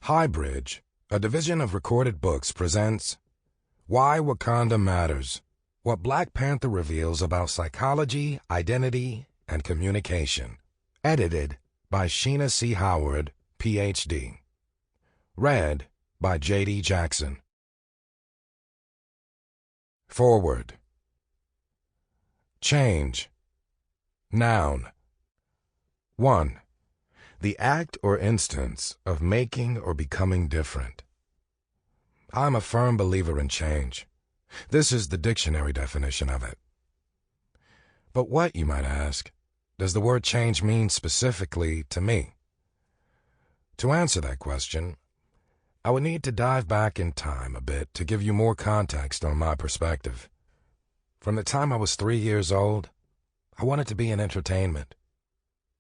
HighBridge, a division of Recorded Books, presents Why Wakanda Matters, What Black Panther Reveals About Psychology, Identity, and Communication. Edited by Sheena C. Howard, Ph.D. Read by J.D. Jackson. Forward. Change. Noun. 1. The act or instance of making or becoming different. I'm a firm believer in change. This is the dictionary definition of it. But what, you might ask, does the word change mean specifically to me? To answer that question, I would need to dive back in time a bit to give you more context on my perspective. From the time I was 3 years old, I wanted to be in entertainment.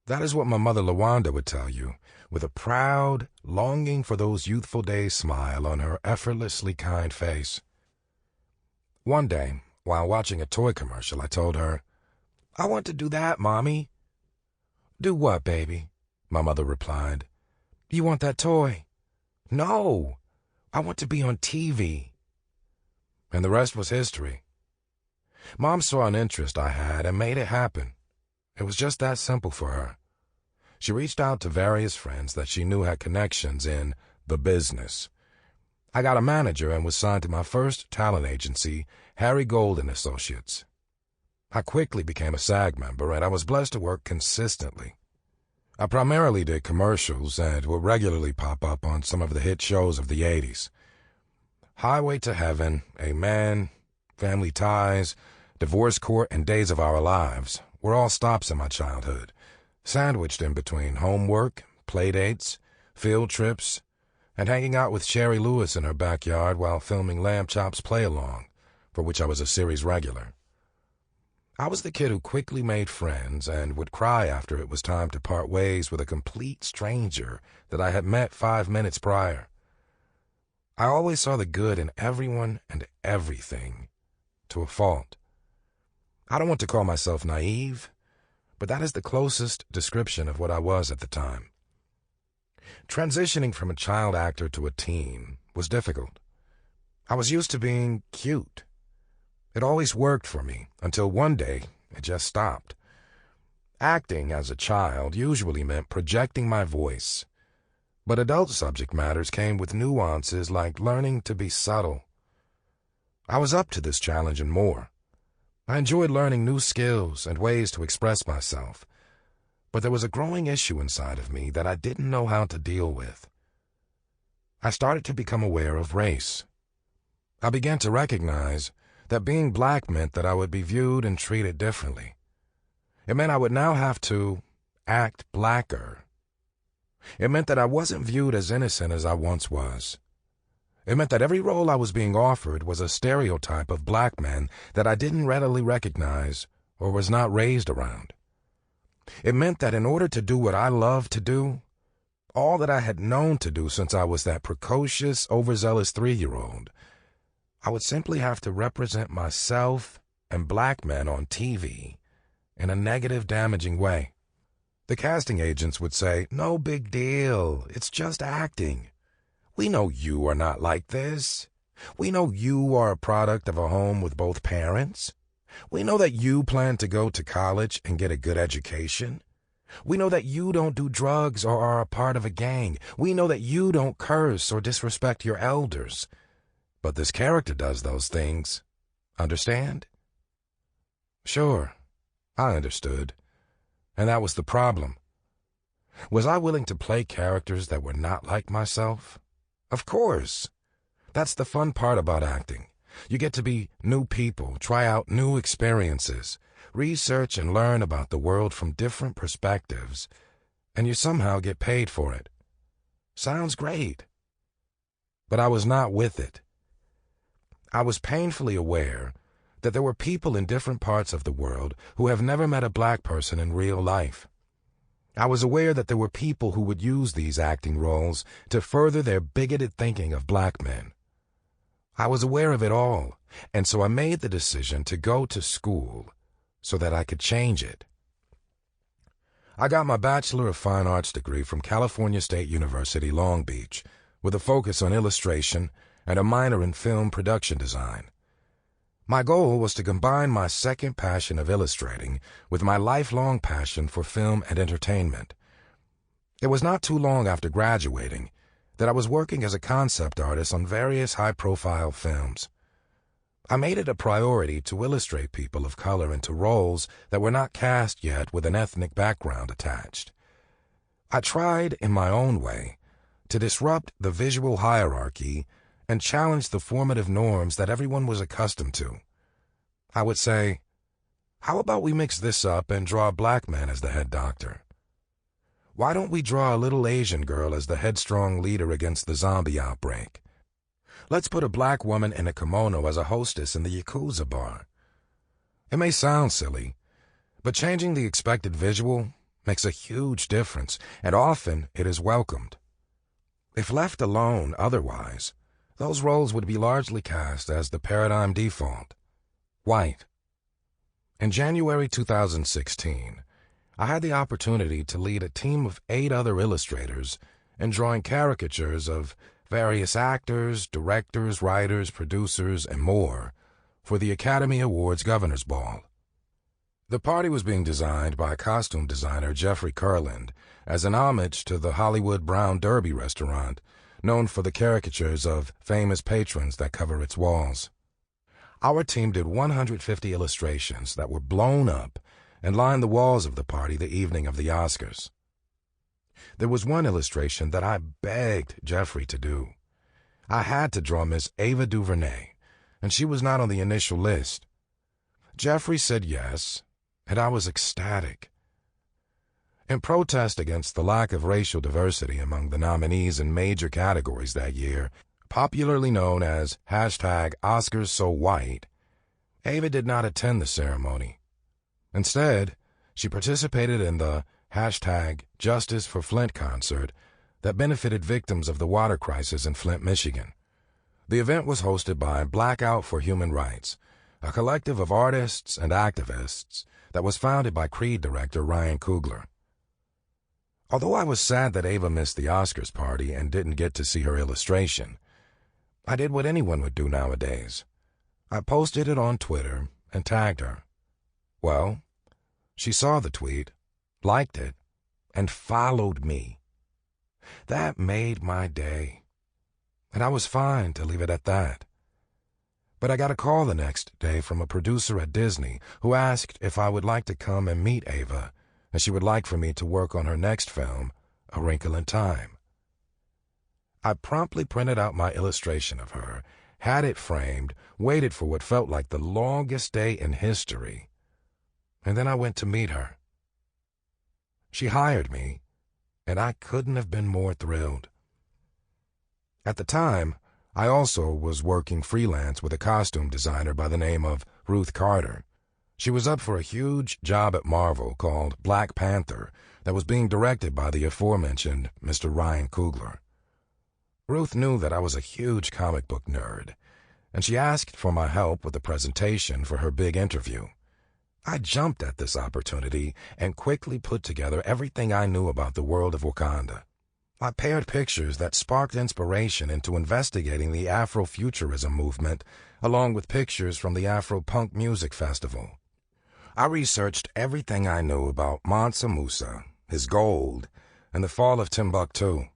That is what my mother Lawanda would tell you, with a proud, longing for those youthful days smile on her effortlessly kind face. One day, while watching a toy commercial, I told her, "I want to do that, Mommy." "Do what, baby?" my mother replied. "You want that toy?" "No, I want to be on TV." And the rest was history. Mom saw an interest I had and made it happen. It was just that simple for her. She reached out to various friends that she knew had connections in the business. I got a manager and was signed to my first talent agency, Harry Gold & Associates. I quickly became a SAG member, and I was blessed to work consistently. I primarily did commercials and would regularly pop up on some of the hit shows of the 80s. Highway to Heaven, Amen, Family Ties, Divorce Court, and Days of Our Lives were all stops in my childhood, sandwiched in between homework, playdates, field trips, and hanging out with Sherry Lewis in her backyard while filming Lamb Chop's Play-Along, for which I was a series regular. I was the kid who quickly made friends and would cry after it was time to part ways with a complete stranger that I had met 5 minutes prior. I always saw the good in everyone and everything, to a fault. I don't want to call myself naive, but that is the closest description of what I was at the time. Transitioning from a child actor to a teen was difficult. I was used to being cute. It always worked for me until one day it just stopped. Acting as a child usually meant projecting my voice, but adult subject matters came with nuances like learning to be subtle. I was up to this challenge and more. I enjoyed learning new skills and ways to express myself, but there was a growing issue inside of me that I didn't know how to deal with. I started to become aware of race. I began to recognize that being black meant that I would be viewed and treated differently. It meant I would now have to act blacker. It meant that I wasn't viewed as innocent as I once was. It meant that every role I was being offered was a stereotype of black men that I didn't readily recognize or was not raised around. It meant that in order to do what I loved to do, all that I had known to do since I was that precocious, overzealous 3-year-old, I would simply have to represent myself and black men on TV in a negative, damaging way. The casting agents would say, "No big deal, it's just acting. We know you are not like this. We know you are a product of a home with both parents. We know that you plan to go to college and get a good education. We know that you don't do drugs or are a part of a gang. We know that you don't curse or disrespect your elders. But this character does those things. Understand?" Sure, I understood. And that was the problem. Was I willing to play characters that were not like myself? Of course. That's the fun part about acting. You get to be new people, try out new experiences, research and learn about the world from different perspectives, and you somehow get paid for it. Sounds great. But I was not with it. I was painfully aware that there were people in different parts of the world who have never met a black person in real life. I was aware that there were people who would use these acting roles to further their bigoted thinking of black men. I was aware of it all, and so I made the decision to go to school so that I could change it. I got my Bachelor of Fine Arts degree from California State University, Long Beach, with a focus on illustration and a minor in film production design. My goal was to combine my second passion of illustrating with my lifelong passion for film and entertainment. It was not too long after graduating that I was working as a concept artist on various high-profile films. I made it a priority to illustrate people of color into roles that were not cast yet with an ethnic background attached. I tried, in my own way, to disrupt the visual hierarchy and challenge the formative norms that everyone was accustomed to. I would say, how about we mix this up and draw a black man as the head doctor? Why don't we draw a little Asian girl as the headstrong leader against the zombie outbreak? Let's put a black woman in a kimono as a hostess in the Yakuza bar. It may sound silly, but changing the expected visual makes a huge difference, and often it is welcomed. If left alone otherwise, those roles would be largely cast as the paradigm default: white. In January 2016, I had the opportunity to lead a team of 8 other illustrators in drawing caricatures of various actors, directors, writers, producers, and more for the Academy Awards Governor's Ball. The party was being designed by costume designer Jeffrey Kurland as an homage to the Hollywood Brown Derby restaurant, known for the caricatures of famous patrons that cover its walls. Our team did 150 illustrations that were blown up and lined the walls of the party the evening of the Oscars. There was one illustration that I begged Jeffrey to do. I had to draw Miss Ava DuVernay, and she was not on the initial list. Jeffrey said yes, and I was ecstatic. In protest against the lack of racial diversity among the nominees in major categories that year, popularly known as #OscarsSoWhite, Ava did not attend the ceremony. Instead, she participated in the #Justice for Flint concert that benefited victims of the water crisis in Flint, Michigan. The event was hosted by Blackout for Human Rights, a collective of artists and activists that was founded by Creed director Ryan Coogler. Although I was sad that Ava missed the Oscars party and didn't get to see her illustration, I did what anyone would do nowadays. I posted it on Twitter and tagged her. Well, she saw the tweet, liked it, and followed me. That made my day, and I was fine to leave it at that. But I got a call the next day from a producer at Disney who asked if I would like to come and meet Ava, and she would like for me to work on her next film, A Wrinkle in Time. I promptly printed out my illustration of her, had it framed, waited for what felt like the longest day in history, and then I went to meet her. She hired me, and I couldn't have been more thrilled. At the time, I also was working freelance with a costume designer by the name of Ruth Carter. She was up for a huge job at Marvel called Black Panther that was being directed by the aforementioned Mr. Ryan Coogler. Ruth knew that I was a huge comic book nerd, and she asked for my help with the presentation for her big interview. I jumped at this opportunity and quickly put together everything I knew about the world of Wakanda. I paired pictures that sparked inspiration into investigating the Afrofuturism movement, along with pictures from the Afro-Punk Music Festival. I researched everything I knew about Mansa Musa, his gold, and the fall of Timbuktu,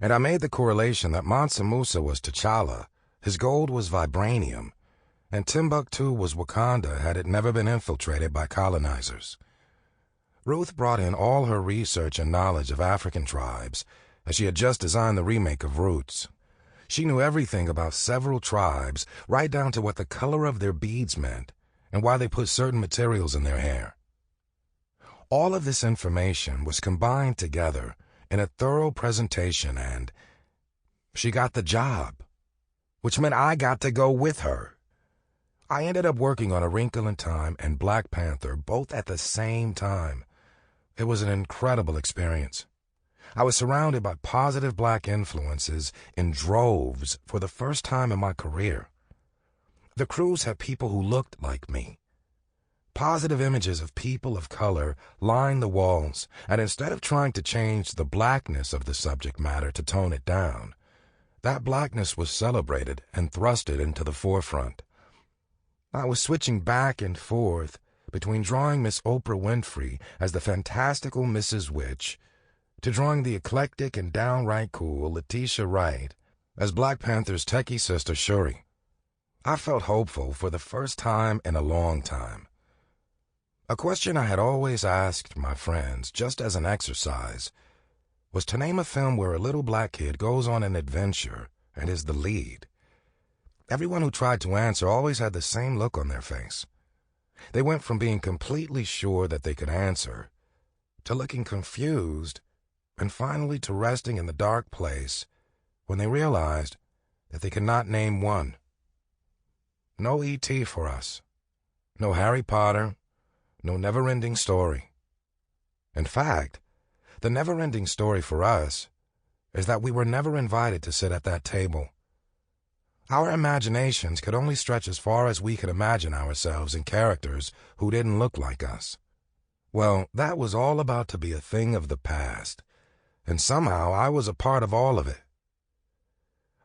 and I made the correlation that Mansa Musa was T'Challa, his gold was vibranium, and Timbuktu was Wakanda had it never been infiltrated by colonizers. Ruth brought in all her research and knowledge of African tribes, as she had just designed the remake of Roots. She knew everything about several tribes, right down to what the color of their beads meant and why they put certain materials in their hair. All of this information was combined together in a thorough presentation, and she got the job, which meant I got to go with her. I ended up working on A Wrinkle in Time and Black Panther both at the same time. It was an incredible experience. I was surrounded by positive black influences in droves for the first time in my career. The crews had people who looked like me. Positive images of people of color lined the walls, and instead of trying to change the blackness of the subject matter to tone it down, that blackness was celebrated and thrusted into the forefront. I was switching back and forth between drawing Miss Oprah Winfrey as the fantastical Mrs. Witch to drawing the eclectic and downright cool Letitia Wright as Black Panther's techie sister Shuri. I felt hopeful for the first time in a long time. A question I had always asked my friends, just as an exercise, was to name a film where a little black kid goes on an adventure and is the lead. Everyone who tried to answer always had the same look on their face. They went from being completely sure that they could answer to looking confused and finally to resting in the dark place when they realized that they could not name one. No E.T. for us. No Harry Potter. No never-ending story. In fact, the never-ending story for us is that we were never invited to sit at that table. Our imaginations could only stretch as far as we could imagine ourselves in characters who didn't look like us. Well, that was all about to be a thing of the past, and somehow I was a part of all of it.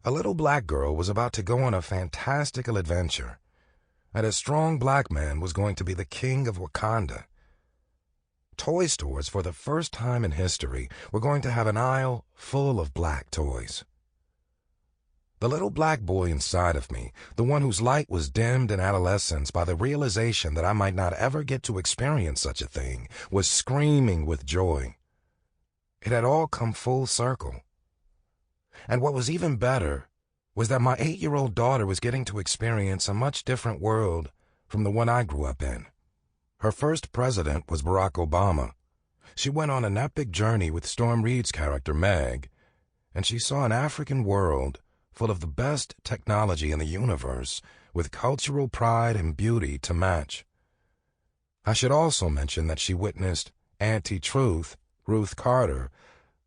A little black girl was about to go on a fantastical adventure, and a strong black man was going to be the king of Wakanda. Toy stores, for the first time in history, were going to have an aisle full of black toys. The little black boy inside of me, the one whose light was dimmed in adolescence by the realization that I might not ever get to experience such a thing, was screaming with joy. It had all come full circle. And what was even better was that my 8-year-old daughter was getting to experience a much different world from the one I grew up in. Her first president was Barack Obama. She went on an epic journey with Storm Reed's character Meg, and she saw an African world full of the best technology in the universe, with cultural pride and beauty to match. I should also mention that she witnessed Auntie Truth, Ruth Carter,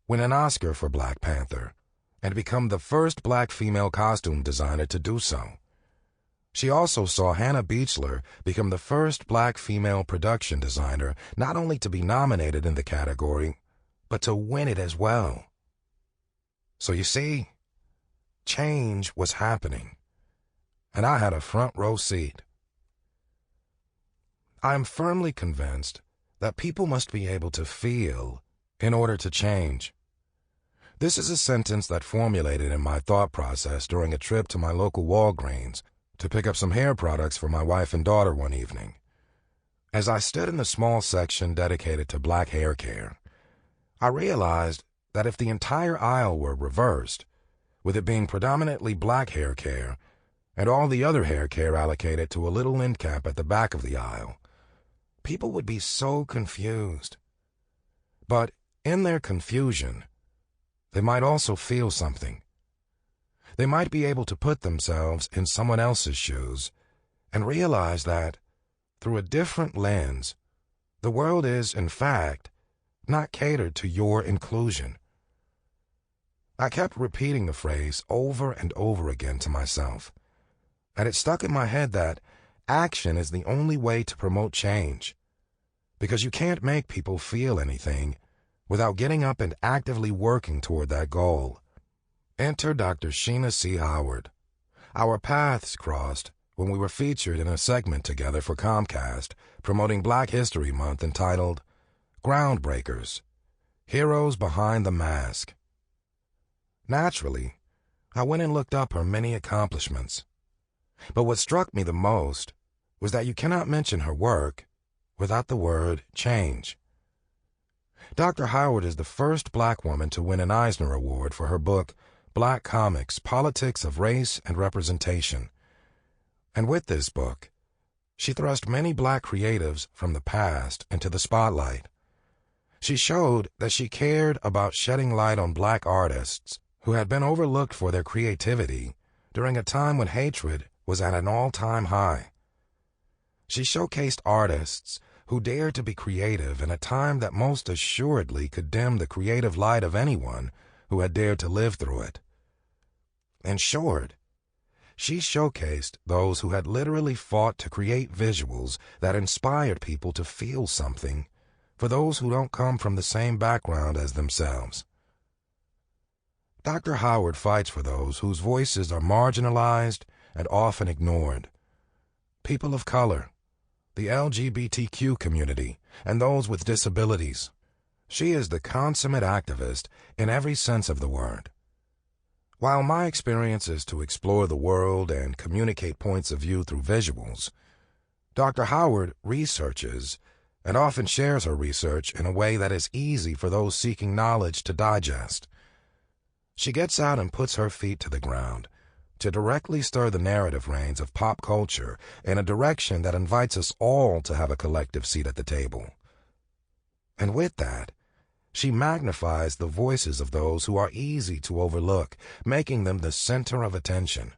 win an Oscar for Black Panther, and become the first black female costume designer to do so. She also saw Hannah Beachler become the first black female production designer not only to be nominated in the category, but to win it as well. So you see, change was happening, and I had a front row seat. I am firmly convinced that people must be able to feel in order to change. This is a sentence that formulated in my thought process during a trip to my local Walgreens to pick up some hair products for my wife and daughter one evening. As I stood in the small section dedicated to black hair care, I realized that if the entire aisle were reversed, with it being predominantly black hair care and all the other hair care allocated to a little end cap at the back of the aisle, people would be so confused. But in their confusion, they might also feel something. They might be able to put themselves in someone else's shoes and realize that, through a different lens, the world is, in fact, not catered to your inclusion. I kept repeating the phrase over and over again to myself, and it stuck in my head that action is the only way to promote change, because you can't make people feel anything without getting up and actively working toward that goal. Enter Dr. Sheena C. Howard. Our paths crossed when we were featured in a segment together for Comcast promoting Black History Month entitled Groundbreakers, Heroes Behind the Mask. Naturally, I went and looked up her many accomplishments. But what struck me the most was that you cannot mention her work without the word change. Dr. Howard is the first black woman to win an Eisner Award for her book, Black Comics, Politics of Race and Representation. And with this book, she thrust many black creatives from the past into the spotlight. She showed that she cared about shedding light on black artists who had been overlooked for their creativity during a time when hatred was at an all-time high. She showcased artists who dared to be creative in a time that most assuredly could dim the creative light of anyone who had dared to live through it. In short, she showcased those who had literally fought to create visuals that inspired people to feel something for those who don't come from the same background as themselves. Dr. Howard fights for those whose voices are marginalized and often ignored. People of color, the LGBTQ community, and those with disabilities. She is the consummate activist in every sense of the word. While my experience is to explore the world and communicate points of view through visuals, Dr. Howard researches and often shares her research in a way that is easy for those seeking knowledge to digest. She gets out and puts her feet to the ground to directly stir the narrative reins of pop culture in a direction that invites us all to have a collective seat at the table. And with that, she magnifies the voices of those who are easy to overlook, making them the center of attention.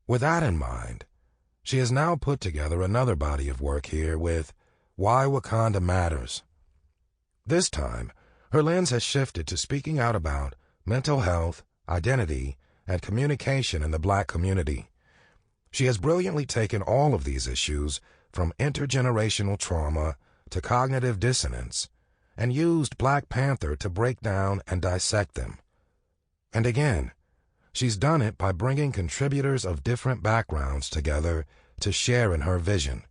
With that in mind, she has now put together another body of work here with Why Wakanda Matters. This time, her lens has shifted to speaking out about mental health, identity, and communication in the Black community. She has brilliantly taken all of these issues, from intergenerational trauma to cognitive dissonance, and used Black Panther to break down and dissect them. And again, she's done it by bringing contributors of different backgrounds together to share in her vision.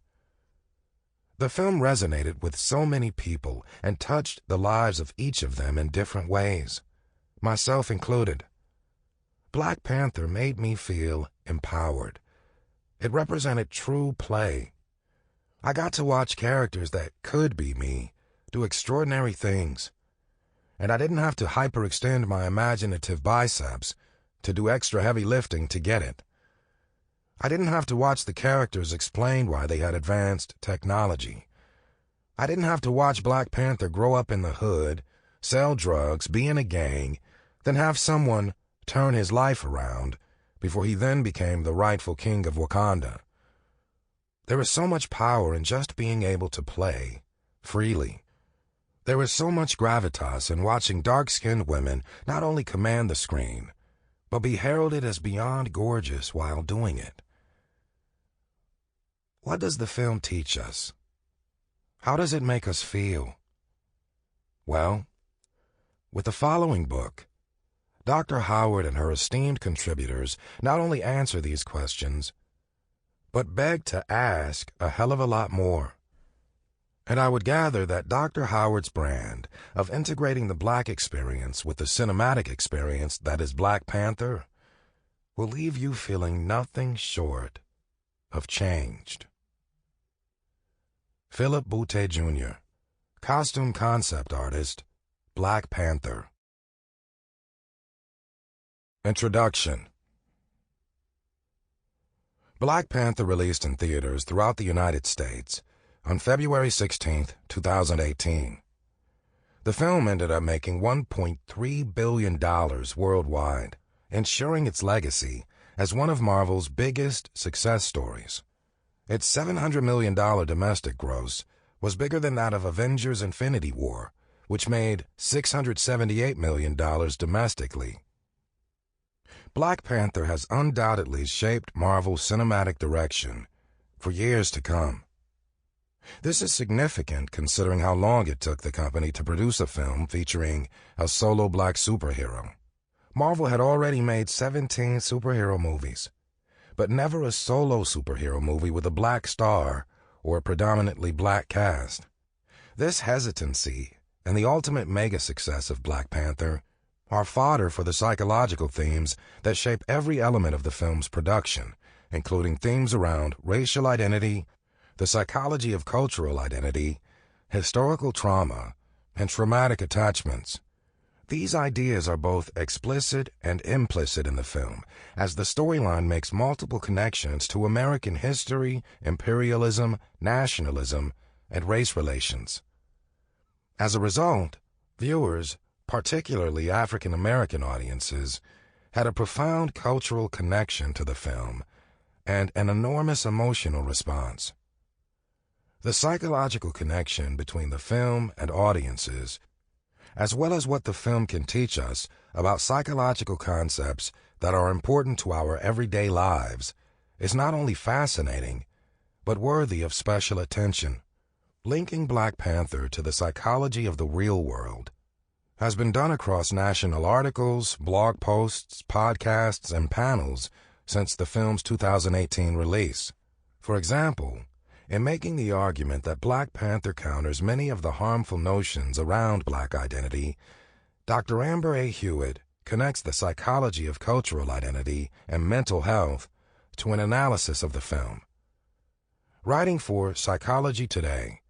The film resonated with so many people and touched the lives of each of them in different ways, myself included. Black Panther made me feel empowered. It represented true play. I got to watch characters that could be me do extraordinary things, and I didn't have to hyperextend my imaginative biceps to do extra heavy lifting to get it. I didn't have to watch the characters explain why they had advanced technology. I didn't have to watch Black Panther grow up in the hood, sell drugs, be in a gang, then have someone turn his life around before he then became the rightful king of Wakanda. There is so much power in just being able to play freely. There is so much gravitas in watching dark-skinned women not only command the screen, but be heralded as beyond gorgeous while doing it. What does the film teach us? How does it make us feel? Well, with the following book, Dr. Howard and her esteemed contributors not only answer these questions, but beg to ask a hell of a lot more. And I would gather that Dr. Howard's brand of integrating the Black experience with the cinematic experience that is Black Panther will leave you feeling nothing short of changed. Philip Butte Jr., Costume Concept Artist, Black Panther. Introduction. Black Panther released in theaters throughout the United States on February 16, 2018. The film ended up making $1.3 billion worldwide, ensuring its legacy as one of Marvel's biggest success stories. Its $700 million domestic gross was bigger than that of Avengers: Infinity War, which made $678 million domestically. Black Panther has undoubtedly shaped Marvel's cinematic direction for years to come. This is significant considering how long it took the company to produce a film featuring a solo Black superhero. Marvel had already made 17 superhero movies, but never a solo superhero movie with a Black star or a predominantly Black cast. This hesitancy and the ultimate mega success of Black Panther are fodder for the psychological themes that shape every element of the film's production, including themes around racial identity, the psychology of cultural identity, historical trauma, and traumatic attachments. These ideas are both explicit and implicit in the film, as the storyline makes multiple connections to American history, imperialism, nationalism, and race relations. As a result, viewers, particularly African American audiences, had a profound cultural connection to the film and an enormous emotional response. The psychological connection between the film and audiences, as well as what the film can teach us about psychological concepts that are important to our everyday lives, is not only fascinating, but worthy of special attention. Linking Black Panther to the psychology of the real world, has been done across national articles, blog posts, podcasts, and panels since the film's 2018 release. For example, in making the argument that Black Panther counters many of the harmful notions around Black identity, Dr. Amber A. Hewitt connects the psychology of cultural identity and mental health to an analysis of the film. Writing for Psychology Today,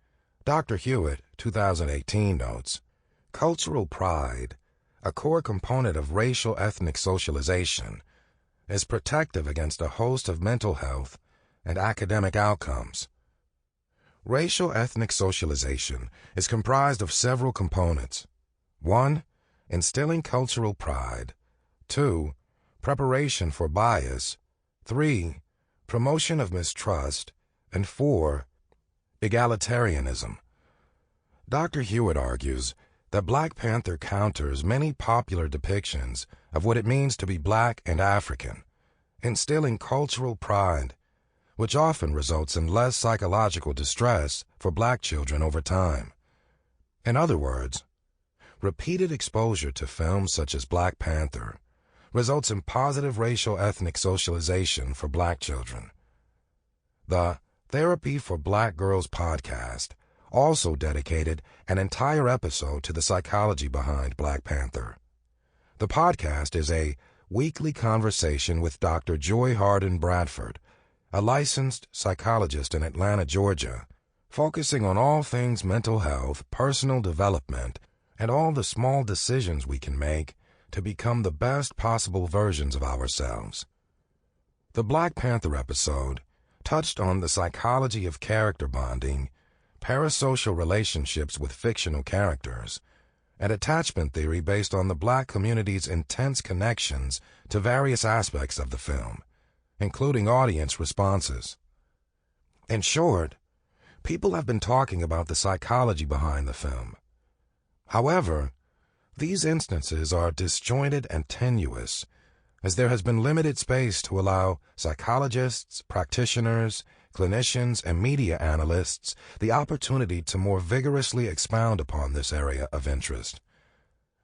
Dr. Hewitt, 2018, notes, "Cultural pride, a core component of racial ethnic socialization, is protective against a host of mental health and academic outcomes. Racial ethnic socialization is comprised of several components. 1. Instilling cultural pride. 2. Preparation for bias. 3. Promotion of mistrust. And 4. Egalitarianism." Dr. Hewitt argues that Black Panther counters many popular depictions of what it means to be Black and African, instilling cultural pride, which often results in less psychological distress for Black children over time. In other words, repeated exposure to films such as Black Panther results in positive racial ethnic socialization for Black children. The Therapy for Black Girls podcast also dedicated an entire episode to the psychology behind Black Panther. The podcast is a weekly conversation with Dr. Joy Harden Bradford, a licensed psychologist in Atlanta, Georgia, focusing on all things mental health, personal development, and all the small decisions we can make to become the best possible versions of ourselves. The Black Panther episode touched on the psychology of character bonding, parasocial relationships with fictional characters, and attachment theory based on the Black community's intense connections to various aspects of the film, including audience responses. In short, people have been talking about the psychology behind the film. However, these instances are disjointed and tenuous, as there has been limited space to allow psychologists, practitioners, clinicians, and media analysts the opportunity to more vigorously expound upon this area of interest.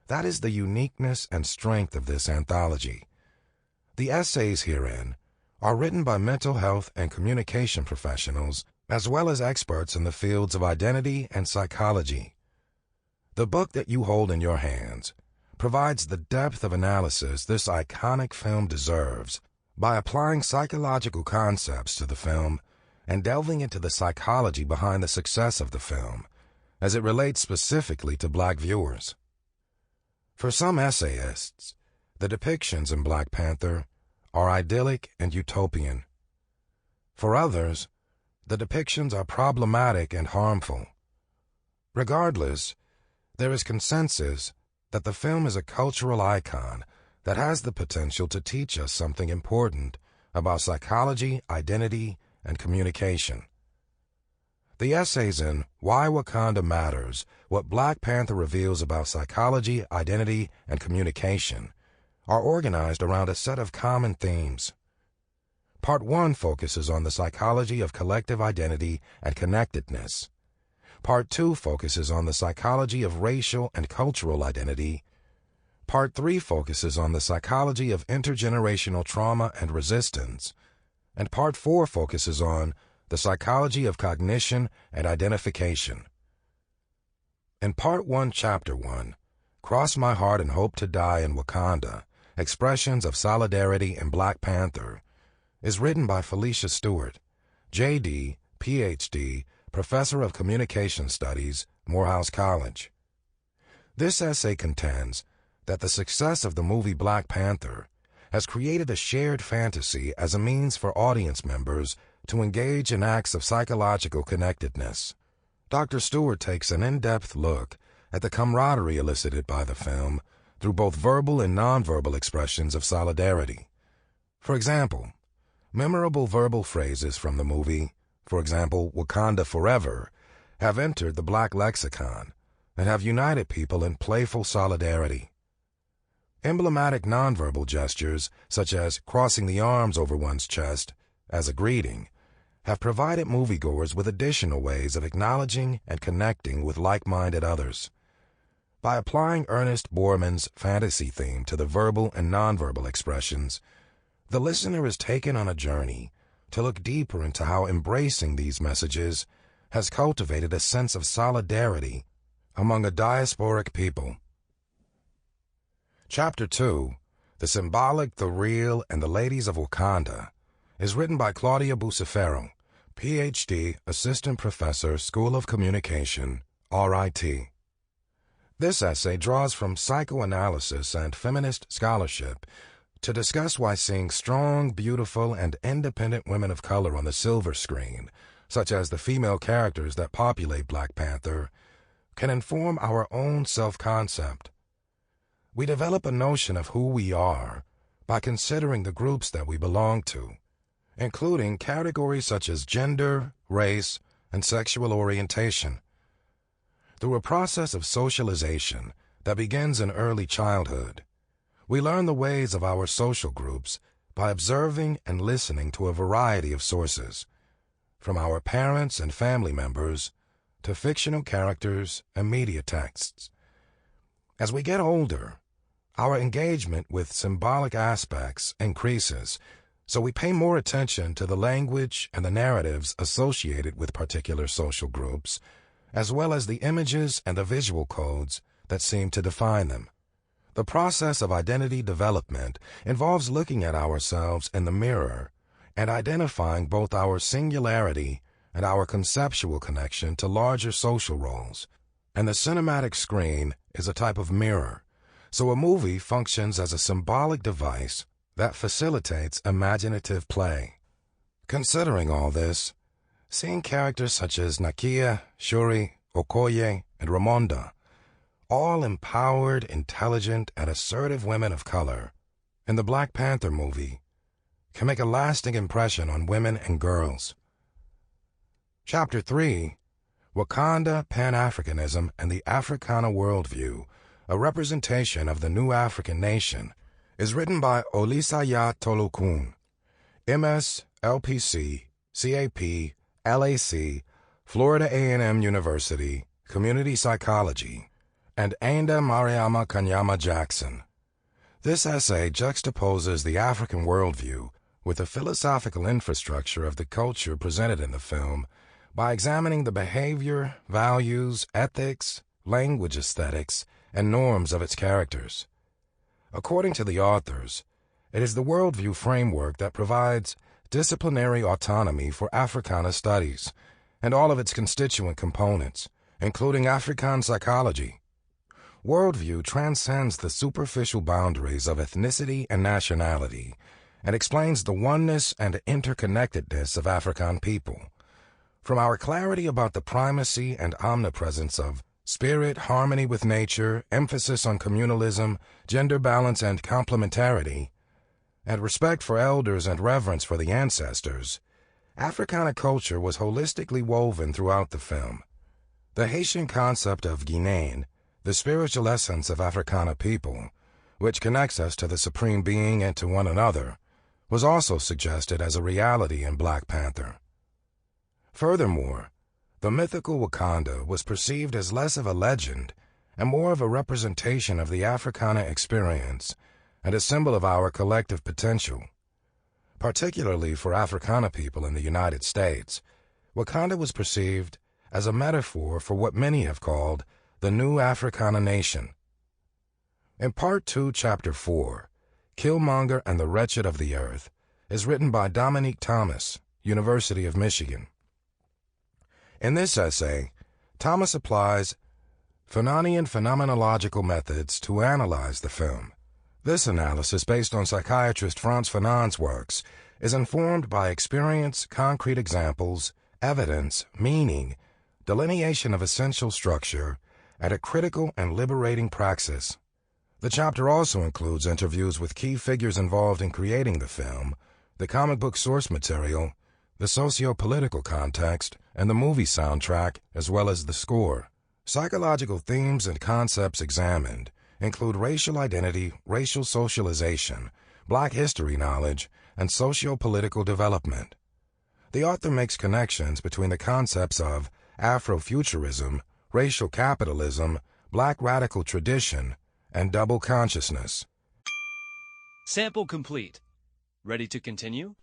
That is the uniqueness and strength of this anthology. The essays herein are written by mental health and communication professionals, as well as experts in the fields of identity and psychology. The book that you hold in your hands provides the depth of analysis this iconic film deserves by applying psychological concepts to the film and delving into the psychology behind the success of the film as it relates specifically to Black viewers. For some essayists, the depictions in Black Panther are idyllic and utopian. For others, the depictions are problematic and harmful. Regardless, there is consensus that the film is a cultural icon that has the potential to teach us something important about psychology, identity, and communication. The essays in Why Wakanda Matters, What Black Panther Reveals About Psychology, Identity, and Communication are organized around a set of common themes. Part 1 focuses on the psychology of collective identity and connectedness. Part 2 focuses on the psychology of racial and cultural identity. Part 3 focuses on the psychology of intergenerational trauma and resistance. And Part 4 focuses on the psychology of cognition and identification. In Part 1, Chapter 1, Cross My Heart and Hope to Die in Wakanda, Expressions of Solidarity in Black Panther, is written by Felicia Stewart, J.D., Ph.D., Professor of Communication Studies, Morehouse College. This essay contends that the success of the movie Black Panther has created a shared fantasy as a means for audience members to engage in acts of psychological connectedness. Dr. Stewart takes an in-depth look at the camaraderie elicited by the film through both verbal and nonverbal expressions of solidarity. For example, memorable verbal phrases from the movie, for example, Wakanda Forever, have entered the Black lexicon and have united people in playful solidarity. Emblematic nonverbal gestures, such as crossing the arms over one's chest as a greeting, have provided moviegoers with additional ways of acknowledging and connecting with like-minded others. By applying Ernest Borman's fantasy theme to the verbal and nonverbal expressions, the listener is taken on a journey to look deeper into how embracing these messages has cultivated a sense of solidarity among a diasporic people. Chapter 2, The Symbolic, the Real, and the Ladies of Wakanda, is written by Claudia Bucefero, Ph.D., Assistant Professor, School of Communication, RIT. This essay draws from psychoanalysis and feminist scholarship to discuss why seeing strong, beautiful, and independent women of color on the silver screen, such as the female characters that populate Black Panther, can inform our own self-concept. We develop a notion of who we are by considering the groups that we belong to, including categories such as gender, race, and sexual orientation. Through a process of socialization that begins in early childhood, we learn the ways of our social groups by observing and listening to a variety of sources, from our parents and family members to fictional characters and media texts. As we get older, our engagement with symbolic aspects increases, so we pay more attention to the language and the narratives associated with particular social groups, as well as the images and the visual codes that seem to define them. The process of identity development involves looking at ourselves in the mirror and identifying both our singularity and our conceptual connection to larger social roles. And the cinematic screen is a type of mirror, so a movie functions as a symbolic device that facilitates imaginative play. Considering all this, seeing characters such as Nakia, Shuri, Okoye, and Ramonda, all empowered, intelligent, and assertive women of color, in the Black Panther movie, can make a lasting impression on women and girls. Chapter 3, Wakanda, Pan-Africanism, and the Africana Worldview, a representation of the new African nation, is written by Olisaya Tolukun, MS, LPC, CAP, LAC, Florida A&M University, Community Psychology, and Ainda Mariama Kanyama Jackson. This essay juxtaposes the African worldview with the philosophical infrastructure of the culture presented in the film by examining the behavior, values, ethics, language aesthetics, and norms of its characters. According to the authors, it is the worldview framework that provides disciplinary autonomy for Africana studies and all of its constituent components, including African psychology. Worldview transcends the superficial boundaries of ethnicity and nationality and explains the oneness and interconnectedness of African people. From our clarity about the primacy and omnipresence of spirit, harmony with nature, emphasis on communalism, gender balance and complementarity, and respect for elders and reverence for the ancestors, Africana culture was holistically woven throughout the film. The Haitian concept of Guinéen, the spiritual essence of Africana people, which connects us to the Supreme Being and to one another, was also suggested as a reality in Black Panther. Furthermore, the mythical Wakanda was perceived as less of a legend and more of a representation of the Africana experience and a symbol of our collective potential. Particularly for Africana people in the United States, Wakanda was perceived as a metaphor for what many have called the new Africana nation. In Part 2, Chapter 4, Killmonger and the Wretched of the Earth, is written by Dominique Thomas, University of Michigan. In this essay, Thomas applies Fanonian phenomenological methods to analyze the film. This analysis, based on psychiatrist Frantz Fanon's works, is informed by experience, concrete examples, evidence, meaning, delineation of essential structure, and a critical and liberating praxis. The chapter also includes interviews with key figures involved in creating the film, the comic book source material, the socio-political context, and the movie soundtrack, as well as the score. Psychological themes and concepts examined include racial identity, racial socialization, Black history knowledge, and socio-political development. The author makes connections between the concepts of Afrofuturism, racial capitalism, Black radical tradition, and double consciousness. Sample complete. Ready to continue?